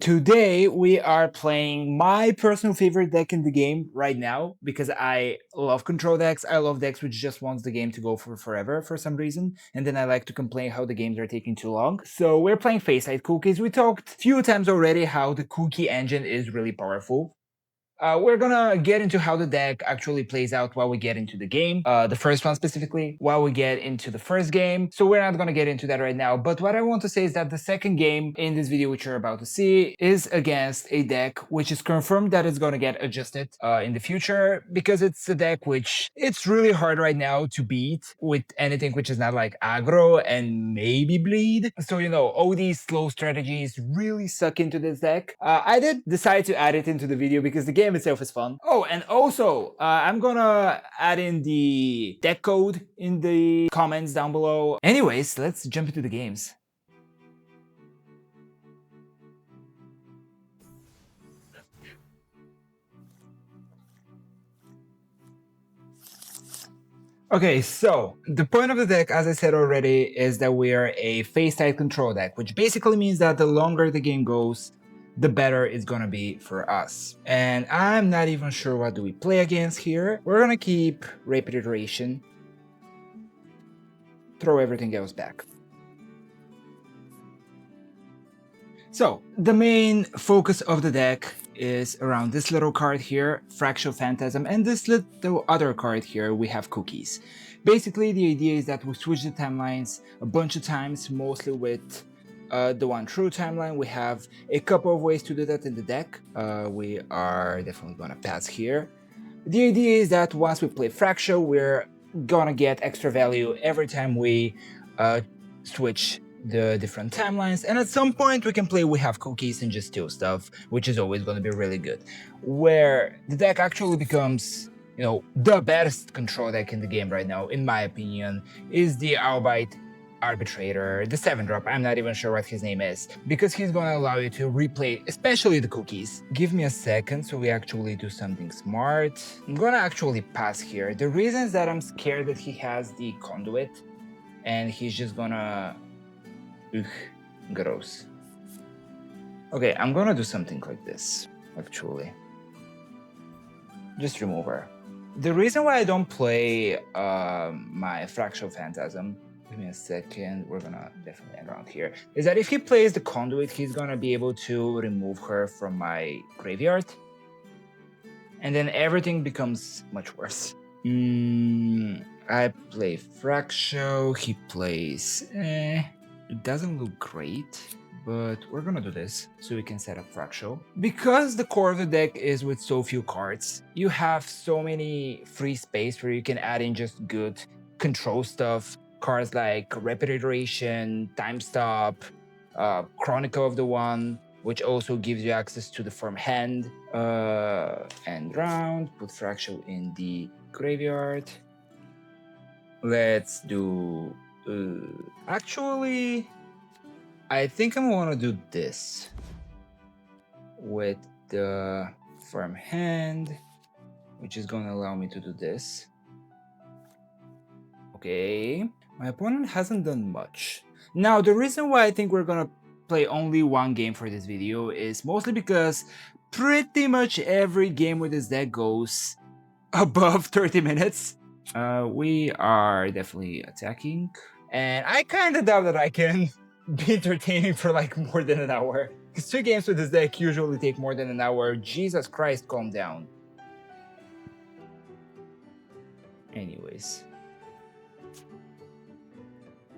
Today we are playing my personal favorite deck in the game right now because I love control decks. I love decks which just wants the game to go for forever for some reason, and then I like to complain how the games are taking too long. So we're playing Face-Side Cookies. We talked a few times already how the cookie engine is really powerful. We're gonna get into how the deck actually plays out while we get into the game. The first one specifically, while we get into the first game. So we're not gonna get into that right now. But what I want to say is that the second game in this video, which you're about to see, is against a deck which is confirmed that it's gonna get adjusted in the future because it's a deck which it's really hard right now to beat with anything which is not like aggro and maybe bleed. So all these slow strategies really suck into this deck. I did decide to add it into the video because the game itself is fun. Oh, and also, I'm gonna add in the deck code in the comments down below. Anyways, let's jump into the games. Okay, so the point of the deck, as I said already, is that we are a face-side control deck, which basically means that the longer the game goes, the better it's gonna be for us. And I'm not even sure what do we play against here. We're gonna keep Rapid Iteration, throw everything else back. So the main focus of the deck is around this little card here, Fractal Phantasm, and this little other card here, we have Cookies. Basically, the idea is that we switch the timelines a bunch of times, mostly with the one true timeline. We have a couple of ways to do that in the deck. We are definitely gonna pass here. The idea is that once we play Fractal, we're gonna get extra value every time we switch the different timelines, and at some point we can play We Have Cookies and just steal stuff, which is always going to be really good. Where the deck actually becomes, the best control deck in the game right now, in my opinion, is the Albite Arbitrator, the 7-drop. I'm not even sure what his name is, because he's going to allow you to replay, especially the cookies. Give me a second so we actually do something smart. I'm going to actually pass here. The reason is that I'm scared that he has the conduit, and he's just gonna... Ugh, gross. Okay, I'm gonna do something like this, actually. Just remove her. The reason why I don't play my Fractal Phantasm, give me a second, we're gonna definitely end around here, is that if he plays the Conduit, he's gonna be able to remove her from my graveyard. And then everything becomes much worse. I play Fractal, he plays... It doesn't look great, but we're gonna do this so we can set up Fractal. Because the core of the deck is with so few cards, you have so many free space where you can add in just good control stuff. Cards like Rapid Iteration, Time Stop, Chronicle of the One, which also gives you access to the firm hand. End round, put Fractal in the graveyard. Let's do... actually, I think I'm gonna do this with the firm hand, which is gonna allow me to do this. Okay, my opponent hasn't done much. Now, the reason why I think we're gonna play only one game for this video is mostly because pretty much every game with this deck goes above 30 minutes. We are definitely attacking. And I kind of doubt that I can be entertaining for like more than an hour. Because 2 games with this deck usually take more than an hour. Jesus Christ, calm down. Anyways.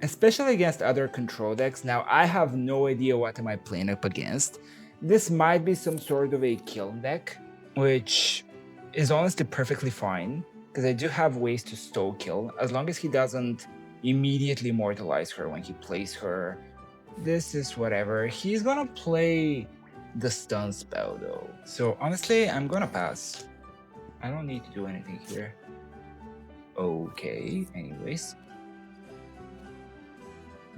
Especially against other control decks. Now, I have no idea what am I playing up against. This might be some sort of a kill deck, which is honestly perfectly fine. Because I do have ways to stall kill, as long as he doesn't immediately immortalize her when he plays her. This is whatever. He's gonna play the stun spell though. So honestly, I'm gonna pass. I don't need to do anything here. Okay, anyways.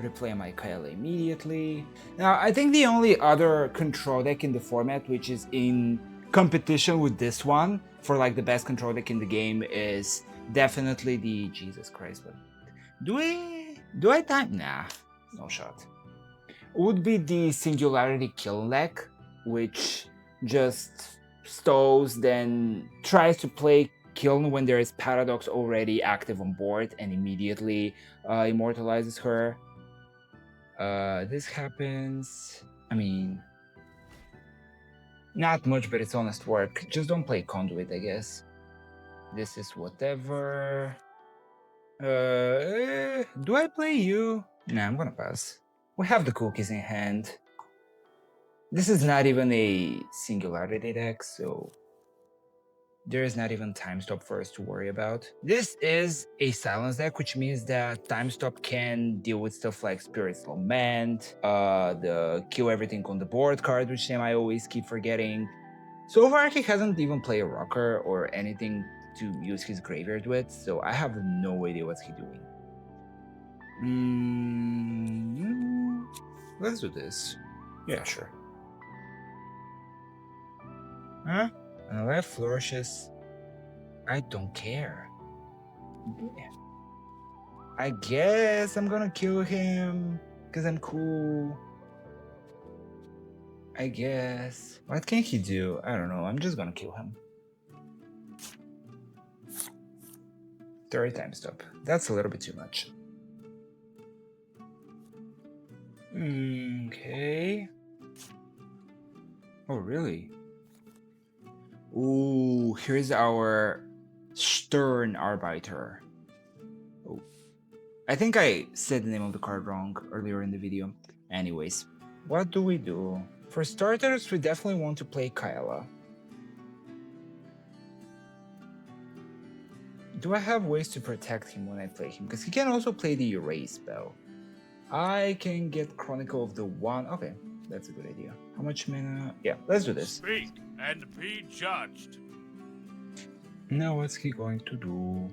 Replay my Kyla immediately. Now, I think the only other control deck in the format which is in competition with this one for like the best control deck in the game is definitely the... Jesus Christ, but do I time? Nah, no shot. Would be the Singularity Kill deck, which just stalls, then tries to play Kiln when there is Paradox already active on board and immediately immortalizes her. This happens, I mean, not much, but it's honest work. Just don't play Conduit, I guess. This is whatever. Do I play you? Nah, I'm gonna pass. We have the cookies in hand. This is not even a singularity deck, so there is not even time stop for us to worry about. This is a silence deck, which means that time stop can deal with stuff like Spirit's Lament, the kill everything on the board card, which name I always keep forgetting. So far, he hasn't even played a rocker or anything to use his graveyard with, so I have no idea what's he doing. Let's do this. Yeah, sure. Huh? And life flourishes. I don't care. Yeah. I guess I'm gonna kill him because I'm cool. I guess. What can he do? I don't know. I'm just gonna kill him. 30 time stop. That's a little bit too much. Okay. Oh, really? Ooh, here's our Stern Arbiter. Oh. I think I said the name of the card wrong earlier in the video. Anyways, what do we do? For starters, we definitely want to play Kyla. Do I have ways to protect him when I play him? Because he can also play the Erase spell. I can get Chronicle of the One. Okay, that's a good idea. How much mana? Yeah, let's do this. Speak and be judged. Now what's he going to do?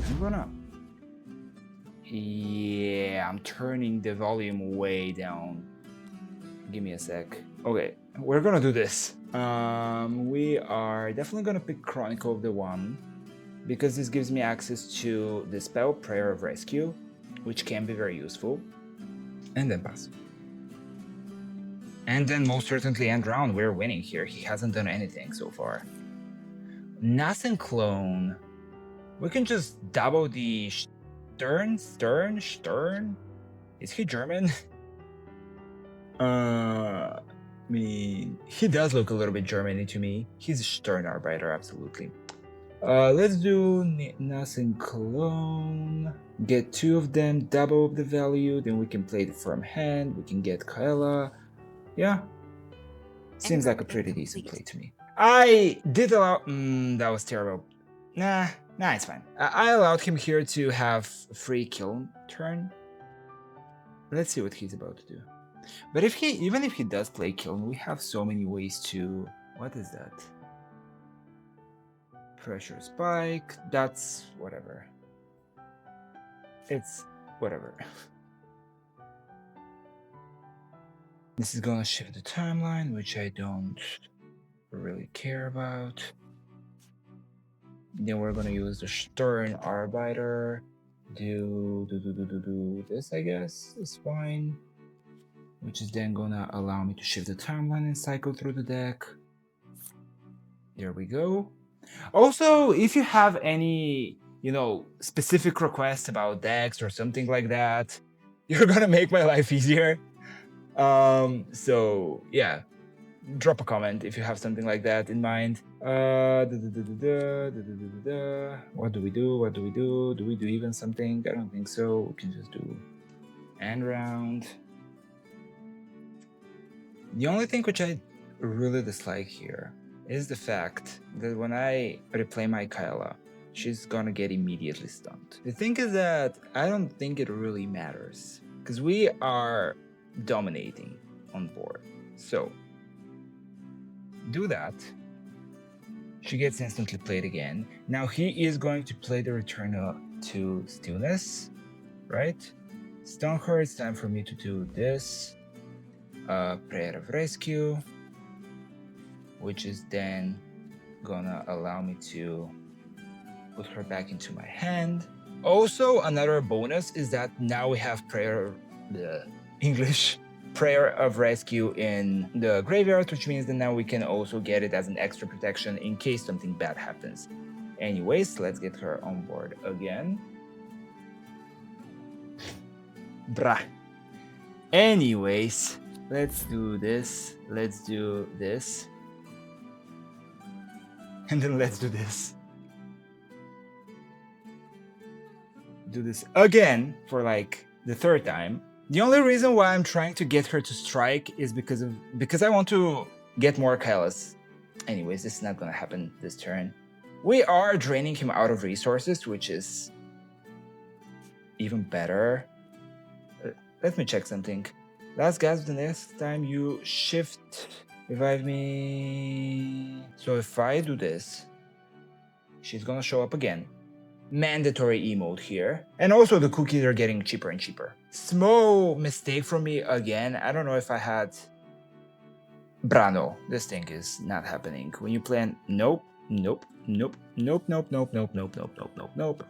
I'm gonna... Yeah, I'm turning the volume way down. Give me a sec. Okay, we're gonna do this. We are definitely gonna pick Chronicle of the One, because this gives me access to the spell Prayer of Rescue, which can be very useful. And then pass. And then most certainly end round, we're winning here. He hasn't done anything so far. Nothing clone. We can just double the Stern? Is he German? I mean, he does look a little bit German to me. He's a Stern Arbiter, absolutely. Let's do nothing clone. Get 2 of them, double the value, then we can play the Firm Hand, we can get Kaela. Yeah. Seems like a pretty decent play to me. I did allow... that was terrible. Nah, it's fine. I allowed him here to have free kill turn. Let's see what he's about to do. But even if he does play Kiln, we have so many ways to... What is that? Pressure Spike. That's whatever. It's whatever. This is gonna shift the timeline, which I don't really care about. Then we're gonna use the Stern Arbiter. Do this, I guess, is fine. Which is then gonna allow me to shift the timeline and cycle through the deck. There we go. Also, if you have any, specific requests about decks or something like that, you're gonna make my life easier. So yeah, drop a comment if you have something like that in mind. What do we do? Do we do even something? I don't think so. We can just do end round. The only thing which I really dislike here is the fact that when I replay my Kaela, she's gonna get immediately stunned. The thing is that I don't think it really matters, because we are dominating on board. So, do that. She gets instantly played again. Now he is going to play the Return to Stillness, right? Stun her, it's time for me to do this. Prayer of Rescue, which is then gonna allow me to put her back into my hand. Also, another bonus is that now we have Prayer, the English, Prayer of Rescue in the graveyard, which means that now we can also get it as an extra protection in case something bad happens. Anyways, let's get her on board again. Bruh. Anyways, let's do this. Let's do this. And then let's do this. Do this again for like the third time. The only reason why I'm trying to get her to strike is because I want to get more Kailas. Anyways, this is not gonna happen this turn. We are draining him out of resources, which is even better. Let me check something. Last gasp, the next time you shift, revive me. So if I do this, she's gonna show up again. Mandatory emote here. And also the cookies are getting cheaper and cheaper. Small mistake from me again. I don't know if I had... Brano, this thing is not happening. When you plan, nope, nope, nope, nope, nope, nope, nope, nope, nope, nope, nope, nope.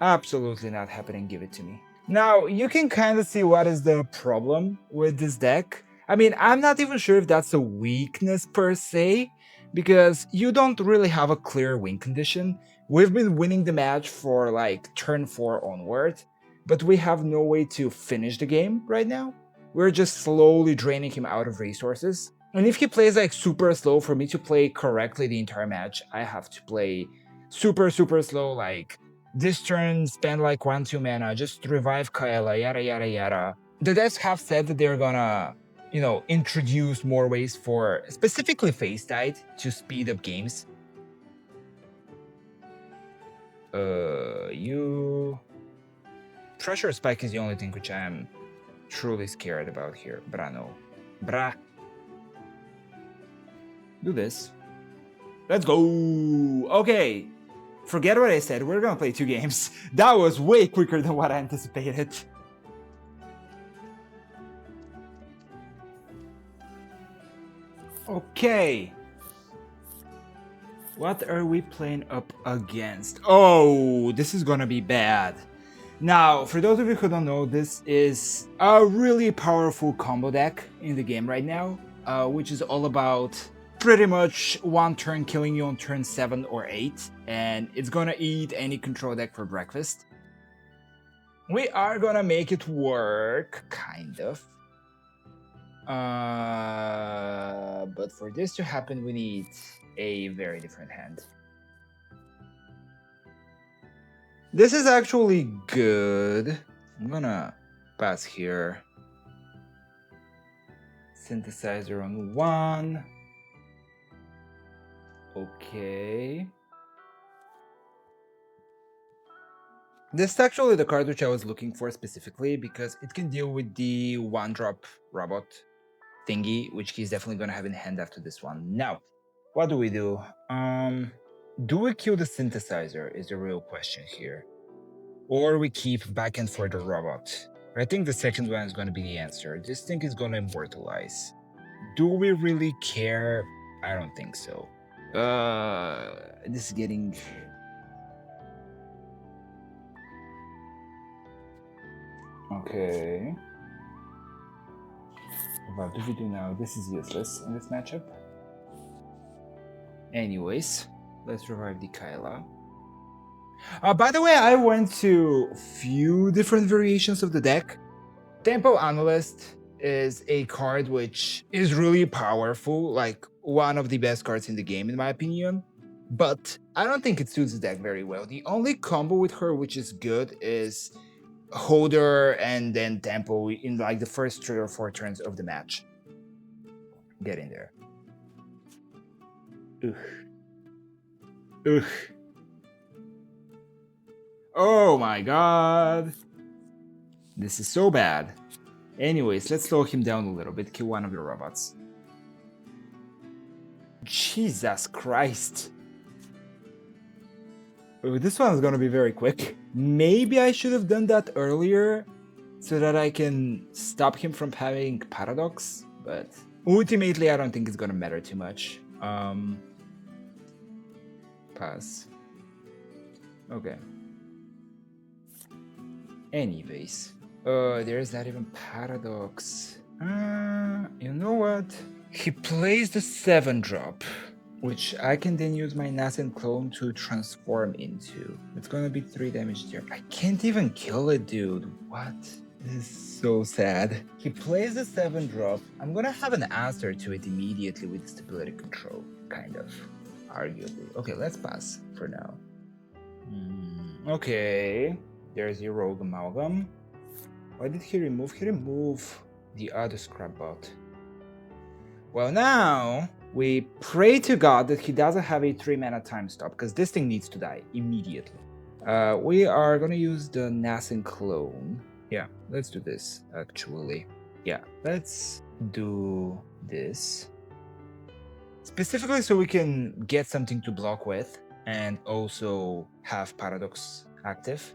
Absolutely not happening, give it to me. Now, you can kind of see what is the problem with this deck. I mean, I'm not even sure if that's a weakness per se, because you don't really have a clear win condition. We've been winning the match for like turn 4 onward, but we have no way to finish the game right now. We're just slowly draining him out of resources. And if he plays like super slow, for me to play correctly the entire match, I have to play super slow, like this turn spend like 1-2 mana, just revive Kaela, yada yada yada. The devs have said that they're gonna, you know, introduce more ways for specifically Phase Tide to speed up games. Pressure Spike is the only thing which I am truly scared about here. Brano. Bra. Do this. Let's go. Okay. Forget what I said. We're gonna play 2 games. That was way quicker than what I anticipated. Okay. What are we playing up against? Oh, this is gonna be bad. Now, for those of you who don't know, this is a really powerful combo deck in the game right now, which is all about pretty much one turn killing you on turn 7 or 8, and it's gonna eat any control deck for breakfast. We are gonna make it work, kind of. But for this to happen, we need a very different hand. This is actually good. I'm gonna pass here. Synthesizer on 1. Okay. This is actually the card which I was looking for specifically because it can deal with the 1-drop robot thingy, which he's definitely gonna have in hand after this one. Now, what do we do? Do we kill the synthesizer is the real question here. Or we keep back and forth the robot. I think the second one is gonna be the answer. This thing is gonna immortalize. Do we really care? I don't think so. This is getting... Okay. What do we do now? This is useless in this matchup. Anyways, let's revive the Kaela. By the way, I went to few different variations of the deck. Tempo Analyst is a card which is really powerful, like one of the best cards in the game in my opinion. But I don't think it suits the deck very well. The only combo with her which is good is Holder and then Tempo in like the first 3 or 4 turns of the match. Get in there. Ugh. Ugh. Oh my god. This is so bad. Anyways, let's slow him down a little bit, kill one of the robots. Jesus Christ. Oh, this one is gonna be very quick. Maybe I should have done that earlier so that I can stop him from having Paradox, but ultimately I don't think it's gonna matter too much. Pass. Okay. Anyways. There's not even Paradox. You know what? He plays the 7-drop, which I can then use my Nascent Clone to transform into. It's gonna be 3 damage there. I can't even kill it, dude. What? This is so sad. He plays the 7-drop. I'm gonna have an answer to it immediately with stability control, kind of, arguably. Okay, let's pass for now. Okay, there's your Rogue Amalgam. Why did he remove? He removed the other scrap bot. Well, now we pray to God that he doesn't have a 3-mana time stop, because this thing needs to die immediately. We are gonna use the Nascent Clone. Yeah, let's do this, actually. Yeah, let's do this. Specifically so we can get something to block with, and also have Paradox active.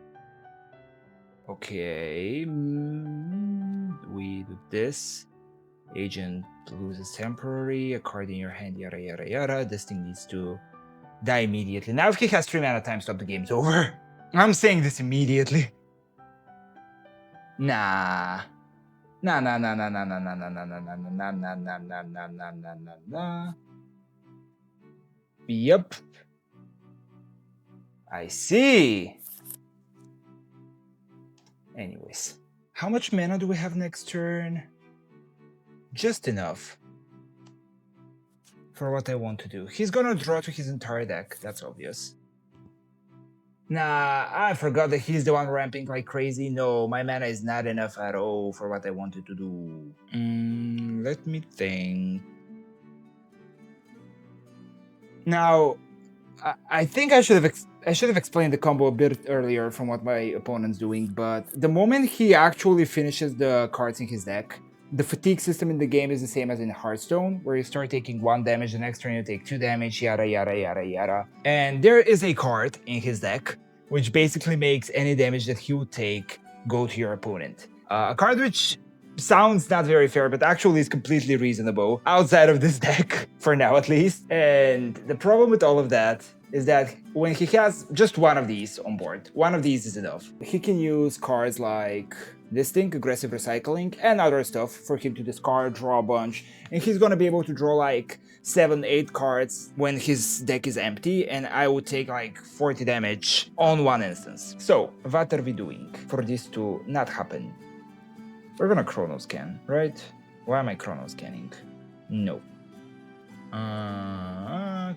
Okay, we do this. Agent loses temporary, a card in your hand, yada yada yada. This thing needs to die immediately. Now if he has 3 mana time stop, the game's over. I'm saying this immediately. Nah. Nah. Yep. I see. Anyways, how much mana do we have next turn? Just enough for what I want to do. He's gonna draw to his entire deck, that's obvious. Nah, I forgot that he's the one ramping like crazy. No, my mana is not enough at all for what I wanted to do. Let me think. Now, I think I should have explained the combo a bit earlier from what my opponent's doing, but the moment he actually finishes the cards in his deck, the fatigue system in the game is the same as in Hearthstone, where you start taking 1 damage, the next turn you take 2 damage, yada yada yada yada. And there is a card in his deck which basically makes any damage that he would take go to your opponent. A card which sounds not very fair, but actually is completely reasonable outside of this deck, for now at least. And the problem with all of that is that when he has just one of these on board, one of these is enough. He can use cards like this thing, aggressive recycling, and other stuff for him to discard, draw a bunch, and he's gonna be able to draw like 7-8 cards when his deck is empty, and I would take like 40 damage on one instance. So, what are we doing for this to not happen? We're gonna Chrono Scan, right? Why am I Chrono Scanning? No.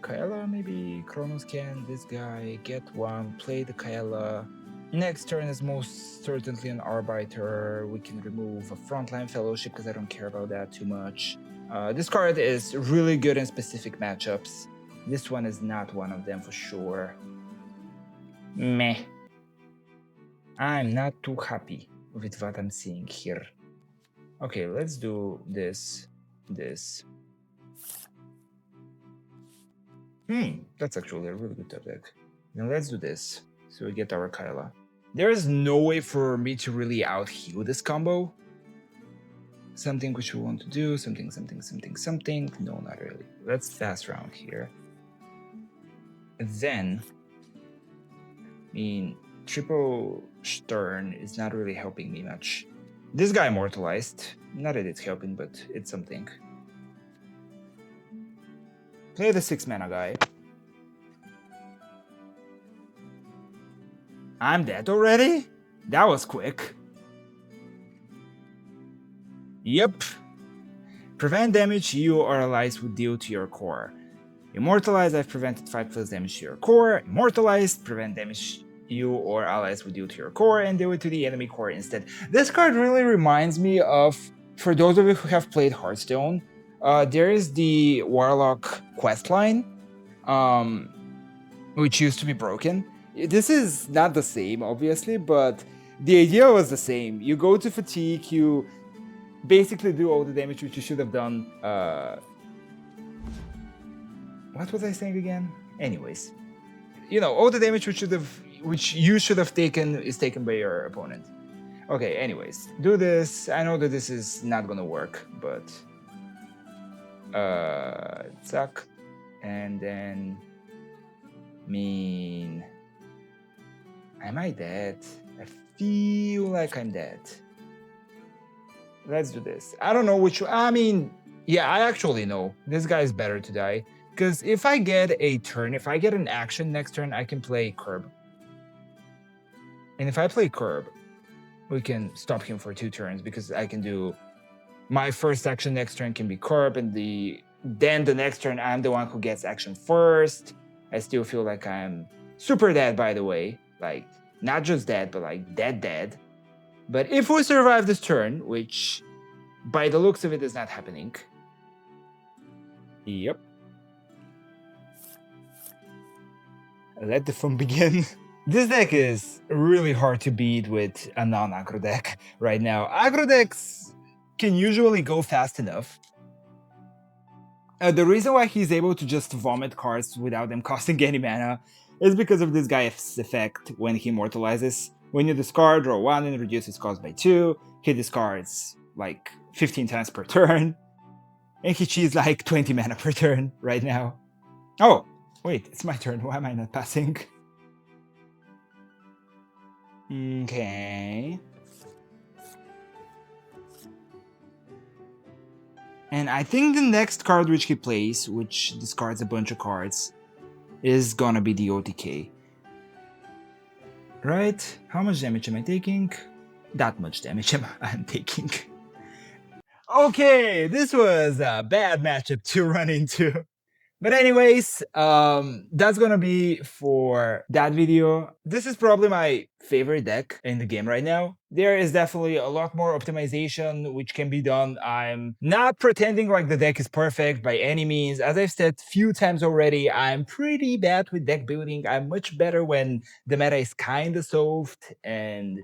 Kaela, maybe Chrono Scan this guy, get 1, play the Kaela. Next turn is most certainly an Arbiter. We can remove a Frontline Fellowship because I don't care about that too much. This card is really good in specific matchups. This one is not one of them for sure. Meh. I'm not too happy with what I'm seeing here. Okay, let's do this. That's actually a really good top deck. Now let's do this. So we get our Kyla. There is no way for me to really out-heal this combo. Something which we want to do, something. No, not really. Let's fast round here. Then, triple Stern is not really helping me much. This guy immortalized. Not that it's helping, but it's something. Play the 6-mana guy. I'm dead already? That was quick. Yep. Prevent damage you or allies would deal to your core. Immortalized, I've prevented 5+ damage to your core. Immortalized, prevent damage you or allies would deal to your core and deal it to the enemy core instead. This card really reminds me of, for those of you who have played Hearthstone, there is the Warlock questline, which used to be broken. This is not the same, obviously, but the idea was the same. You go to fatigue, you basically do all the damage which you should have done. What was I saying again? Anyways, all the damage which you should have taken is taken by your opponent. Okay, anyways, do this. I know that this is not gonna work, but suck. And then am I dead? I feel like I'm dead. Let's do this. I don't know which. I mean, yeah, I actually know. This guy is better to die. Because if I get a turn, if I get an action next turn, I can play Curb. And if I play Curb, we can stop him for 2 turns because I can do my first action next turn can be Curb, and then the next turn I'm the one who gets action first. I still feel like I'm super dead, by the way. Like, not just dead, but like dead. But if we survive this turn, which by the looks of it is not happening. Yep. Let the fun begin. This deck is really hard to beat with a non-aggro deck right now. Aggro decks can usually go fast enough. The reason why he's able to just vomit cards without them costing any mana is because of this guy's effect when he immortalizes. When you discard, draw 1 and reduce its cost by 2, he discards like 15 times per turn, and he cheats like 20 mana per turn right now. Oh, wait, it's my turn. Why am I not passing? Okay. And I think the next card which he plays, which discards a bunch of cards, is gonna be the OTK. Right? How much damage am I taking? That much damage I'm taking. Okay, this was a bad matchup to run into. But anyways, that's gonna be for that video. This is probably my favorite deck in the game right now. There is definitely a lot more optimization which can be done. I'm not pretending like the deck is perfect by any means. As I've said a few times already, I'm pretty bad with deck building. I'm much better when the meta is kinda soft and,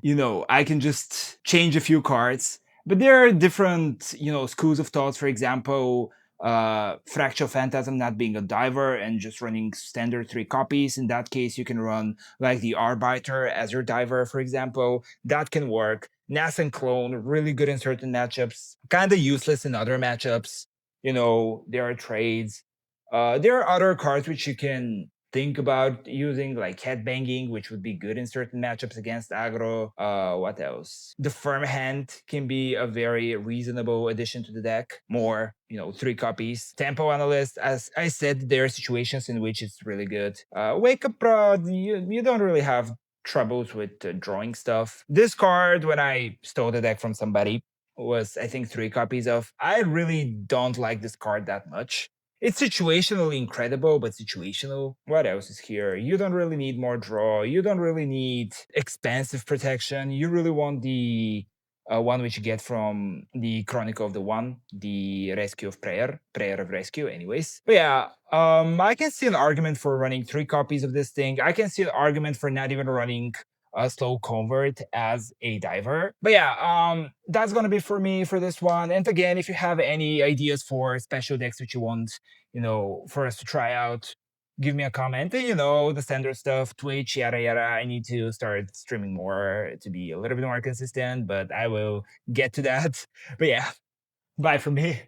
I can just change a few cards. But there are different, schools of thoughts. For example, Fractal Phantasm not being a diver and just running standard 3 copies. In that case, you can run like the Arbiter as your diver, for example. That can work. Nas and Clone, really good in certain matchups, kind of useless in other matchups. There are trades. There are other cards which you can think about using, like Headbanging, which would be good in certain matchups against aggro. What else? The Firm Hand can be a very reasonable addition to the deck. More, 3 copies. Tempo Analyst, as I said, there are situations in which it's really good. Wake Up Prod, you don't really have troubles with drawing stuff. This card, when I stole the deck from somebody, was I think 3 copies of. I really don't like this card that much. It's situationally incredible, but situational. What else is here? You don't really need more draw. You don't really need expansive protection. You really want the one which you get from the Chronicle of the One, the Rescue of Prayer of Rescue, anyways. But yeah, I can see an argument for running 3 copies of this thing. I can see an argument for not even running a slow convert as a diver. But yeah, that's gonna be for me for this one. And again, if you have any ideas for special decks which you want, for us to try out, give me a comment. And the standard stuff, Twitch, yada yada. I need to start streaming more to be a little bit more consistent, but I will get to that. But yeah, bye from me.